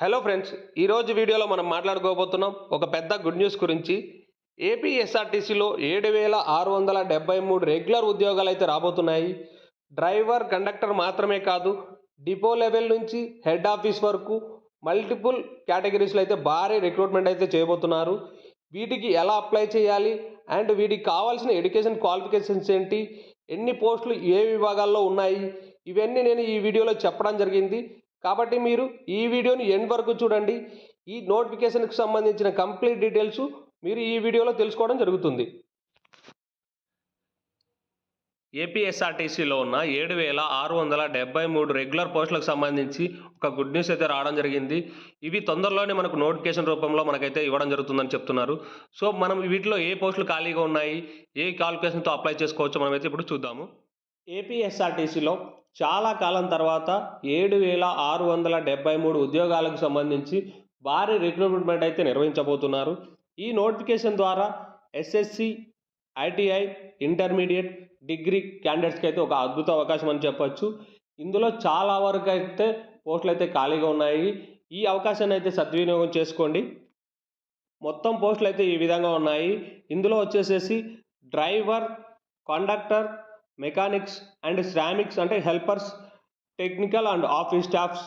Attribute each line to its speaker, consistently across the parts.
Speaker 1: Hello friends, ఈరోజు వీడియోలో మనం మాట్లాడుకోబోతున్నాం ఒక పెద్ద గుడ్ న్యూస్ గురించి. ఏపీఎస్ఆర్టీసీలో 7,673 రెగ్యులర్ ఉద్యోగాలు అయితే రాబోతున్నాయి. డ్రైవర్, కండక్టర్ మాత్రమే కాదు, డిపో లెవెల్ నుంచి హెడ్ ఆఫీస్ వరకు మల్టిపుల్ కేటగిరీస్లో అయితే భారీ రిక్రూట్మెంట్ అయితే చేయబోతున్నారు. వీటికి ఎలా అప్లై చేయాలి అండ్ వీటికి కావాల్సిన ఎడ్యుకేషన్ క్వాలిఫికేషన్స్ ఏంటి, ఎన్ని పోస్టులు ఏ విభాగాల్లో ఉన్నాయి, ఇవన్నీ నేను ఈ వీడియోలో చెప్పడం జరిగింది. కాబట్టి మీరు ఈ వీడియోని ఎండ్ వరకు చూడండి. ఈ నోటిఫికేషన్కి సంబంధించిన కంప్లీట్ డీటెయిల్స్ మీరు ఈ వీడియోలో తెలుసుకోవడం జరుగుతుంది. ఏపీఎస్ఆర్టీసీలో ఉన్న 7,673 రెగ్యులర్ పోస్టులకు సంబంధించి ఒక గుడ్ న్యూస్ అయితే రావడం జరిగింది. ఇవి తొందరలోనే మనకు నోటిఫికేషన్ రూపంలో మనకైతే ఇవ్వడం జరుగుతుందని చెప్తున్నారు. సో మనం వీటిలో ఏ పోస్టులు ఖాళీగా ఉన్నాయి, ఏ క్వాలిఫికేషన్తో అప్లై చేసుకోవచ్చో మనమైతే ఇప్పుడు చూద్దాము. ఏపీఎస్ఆర్టీసీలో చాలా కాలం తర్వాత 7,673 ఉద్యోగాలకు సంబంధించి భారీ రిక్రూట్మెంట్ అయితే నిర్వహించబోతున్నారు. ఈ నోటిఫికేషన్ ద్వారా ఎస్ఎస్సి, ఐటీఐ, ఇంటర్మీడియట్, డిగ్రీ క్యాండిడేట్స్కి అయితే ఒక అద్భుత అవకాశం అని చెప్పొచ్చు. ఇందులో చాలా వరకు అయితే పోస్టులు అయితే ఖాళీగా ఉన్నాయి. ఈ అవకాశాన్ని అయితే సద్వినియోగం చేసుకోండి. మొత్తం పోస్టులు అయితే ఈ విధంగా ఉన్నాయి. ఇందులో వచ్చేసేసి డ్రైవర్, కండక్టర్, మెకానిక్స్ అండ్ శ్రామిక్స్ అంటే helpers, technical and office staffs,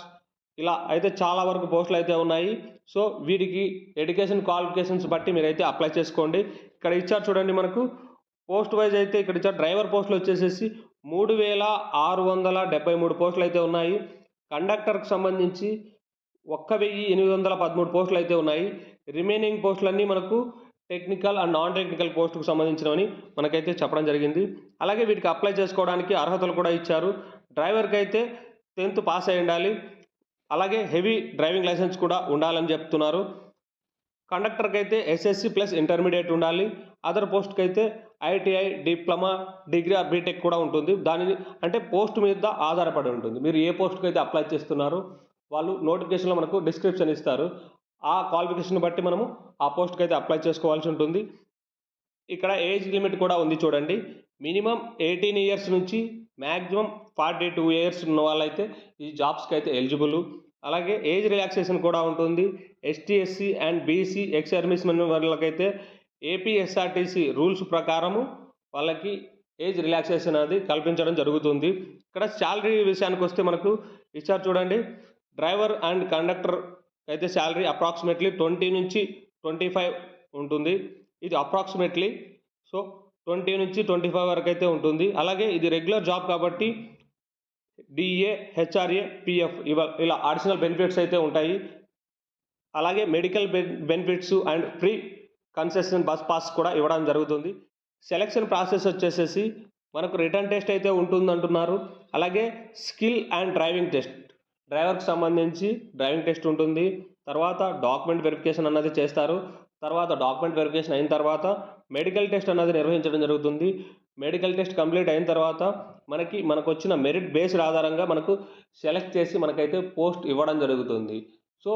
Speaker 1: ఇలా అయితే చాలా వరకు పోస్టులు అయితే ఉన్నాయి. సో వీటికి ఎడ్యుకేషన్ క్వాలిఫికేషన్స్ బట్టి మీరైతే అప్లై చేసుకోండి. ఇక్కడ ఇచ్చారు చూడండి, మనకు పోస్ట్ వైజ్ అయితే ఇక్కడ ఇచ్చారు. డ్రైవర్ పోస్టులు వచ్చేసేసి 3,673 పోస్టులు అయితే ఉన్నాయి. కండక్టర్కి సంబంధించి 1,813 పోస్టులు అయితే ఉన్నాయి. రిమైనింగ్ పోస్టులన్నీ మనకు టెక్నికల్ అండ్ నాన్ టెక్నికల్ పోస్టుకు సంబంధించినవని మనకైతే చెప్పడం జరిగింది. అలాగే వీటికి అప్లై చేసుకోవడానికి అర్హతలు కూడా ఇచ్చారు. డ్రైవర్కి అయితే 10th పాస్ అయి ఉండాలి, అలాగే హెవీ డ్రైవింగ్ లైసెన్స్ కూడా ఉండాలని చెప్తున్నారు. కండక్టర్కి అయితే ఎస్ఎస్సి ప్లస్ ఇంటర్మీడియట్ ఉండాలి. అదర్ పోస్ట్కి అయితే ITI, diploma, degree or BTech కూడా ఉంటుంది. దానిని అంటే పోస్ట్ మీద ఆధారపడి ఉంటుంది. మీరు ఏ పోస్ట్కి అయితే అప్లై చేస్తున్నారో వాళ్ళు నోటిఫికేషన్లో మనకు డిస్క్రిప్షన్ ఇస్తారు. ఆ క్వాలిఫికేషన్ బట్టి మనము ఆ పోస్ట్కి అయితే అప్లై చేసుకోవాల్సి ఉంటుంది. ఇక్కడ ఏజ్ లిమిట్ కూడా ఉంది చూడండి. మినిమం 18 ఇయర్స్ నుంచి మ్యాక్సిమం 42 ఇయర్స్ ఉన్న వాళ్ళైతే ఈ జాబ్స్కి అయితే ఎలిజిబుల్. అలాగే ఏజ్ రిలాక్సేషన్ కూడా ఉంటుంది. ST, SC and BC, ex service men వాళ్ళకైతే ఏపీఎస్ఆర్టీసీ రూల్స్ ప్రకారము వాళ్ళకి ఏజ్ రిలాక్సేషన్ అనేది కల్పించడం జరుగుతుంది. ఇక్కడ శాలరీ విషయానికి వస్తే మనకు ఇచ్చారు చూడండి. డ్రైవర్ అండ్ కండక్టర్ అయితే శాలరీ అప్రాక్సిమేట్లీ 20 నుంచి 25 ఉంటుంది. ఇది అప్రాక్సిమేట్లీ. సో 20 నుంచి 25 వరకు అయితే ఉంటుంది. అలాగే ఇది రెగ్యులర్ జాబ్ కాబట్టి డిఏ, హెచ్ఆర్ఏ, పిఎఫ్ ఇలా అడిషనల్ బెనిఫిట్స్ అయితే ఉంటాయి. అలాగే medical benefits and free concession bus pass కూడా ఇవ్వడం జరుగుతుంది. సెలక్షన్ ప్రాసెస్ వచ్చేసేసి మనకు రిటర్న్ టెస్ట్ అయితే ఉంటుంది అంటున్నారు. అలాగే స్కిల్ అండ్ డ్రైవింగ్ టెస్ట్, డ్రైవర్కి సంబంధించి డ్రైవింగ్ టెస్ట్ ఉంటుంది. తర్వాత డాక్యుమెంట్ వెరిఫికేషన్ అన్నది చేస్తారు. తర్వాత డాక్యుమెంట్ వెరిఫికేషన్ అయిన తర్వాత మెడికల్ టెస్ట్ అన్నది నిర్వహించడం జరుగుతుంది. మెడికల్ టెస్ట్ కంప్లీట్ అయిన తర్వాత మనకు వచ్చిన మెరిట్ బేస్డ్ ఆధారంగా మనకు సెలెక్ట్ చేసి మనకైతే పోస్ట్ ఇవ్వడం జరుగుతుంది. సో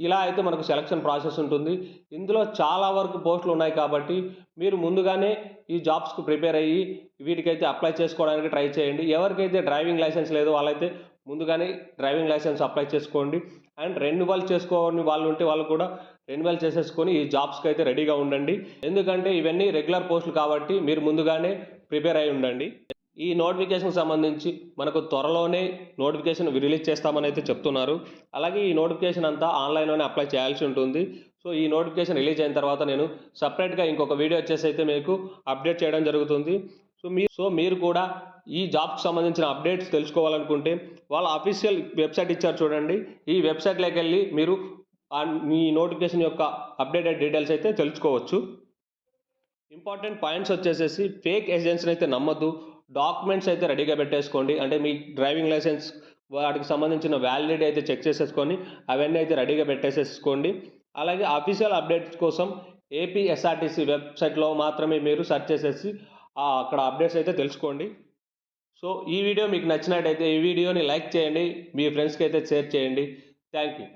Speaker 1: ఇలా అయితే మనకు సెలక్షన్ ప్రాసెస్ ఉంటుంది. ఇందులో చాలా వరకు పోస్టులు ఉన్నాయి కాబట్టి మీరు ముందుగానే ఈ జాబ్స్కి ప్రిపేర్ అయ్యి వీటికైతే అప్లై చేసుకోవడానికి ట్రై చేయండి. ఎవరికైతే డ్రైవింగ్ లైసెన్స్ లేదో వాళ్ళైతే ముందుగానే డ్రైవింగ్ లైసెన్స్ అప్లై చేసుకోండి. అండ్ రెన్యువల్ చేసుకోని వాళ్ళు ఉంటే వాళ్ళు కూడా రెన్యువల్ చేసేసుకొని ఈ జాబ్స్కి అయితే రెడీగా ఉండండి. ఎందుకంటే ఇవన్నీ రెగ్యులర్ పోస్టులు కాబట్టి మీరు ముందుగానే ప్రిపేర్ అయి ఉండండి. ఈ నోటిఫికేషన్కి సంబంధించి మనకు త్వరలోనే నోటిఫికేషన్ రిలీజ్ చేస్తామని అయితే చెప్తున్నారు. అలాగే ఈ నోటిఫికేషన్ అంతా ఆన్లైన్లోనే అప్లై చేయాల్సి ఉంటుంది. సో ఈ నోటిఫికేషన్ రిలీజ్ అయిన తర్వాత నేను సపరేట్గా ఇంకొక వీడియో వచ్చేసి అయితే మీకు అప్డేట్ చేయడం జరుగుతుంది. సో మీరు కూడా ఈ జాబ్కి సంబంధించిన అప్డేట్స్ తెలుసుకోవాలనుకుంటే వాళ్ళ అఫీషియల్ వెబ్సైట్ ఇచ్చారు చూడండి. ఈ వెబ్సైట్లోకి వెళ్ళి మీరు మీ నోటిఫికేషన్ యొక్క అప్డేటెడ్ డీటెయిల్స్ అయితే తెలుసుకోవచ్చు. ఇంపార్టెంట్ పాయింట్స్ వచ్చేసేసి ఫేక్ ఏజెన్సీని అయితే నమ్మద్దు. డాక్యుమెంట్స్ అయితే రెడీగా పెట్టేసుకోండి. అంటే మీ డ్రైవింగ్ లైసెన్స్ వాటికి సంబంధించిన వ్యాలిడిటీ అయితే చెక్ చేసేసుకొని అవన్నీ అయితే రెడీగా పెట్టేసేసుకోండి. అలాగే అఫీషియల్ అప్డేట్స్ కోసం ఏపీఎస్ఆర్టీసీ వెబ్సైట్లో మాత్రమే మీరు సెర్చ్ చేసేసి అక్కడ అప్డేట్స్ అయితే తెలుసుకోండి. సో ఈ వీడియో మీకు నచ్చినట్టయితే ఈ వీడియోని లైక్ చేయండి, మీ ఫ్రెండ్స్కి అయితే షేర్ చేయండి. Thank you.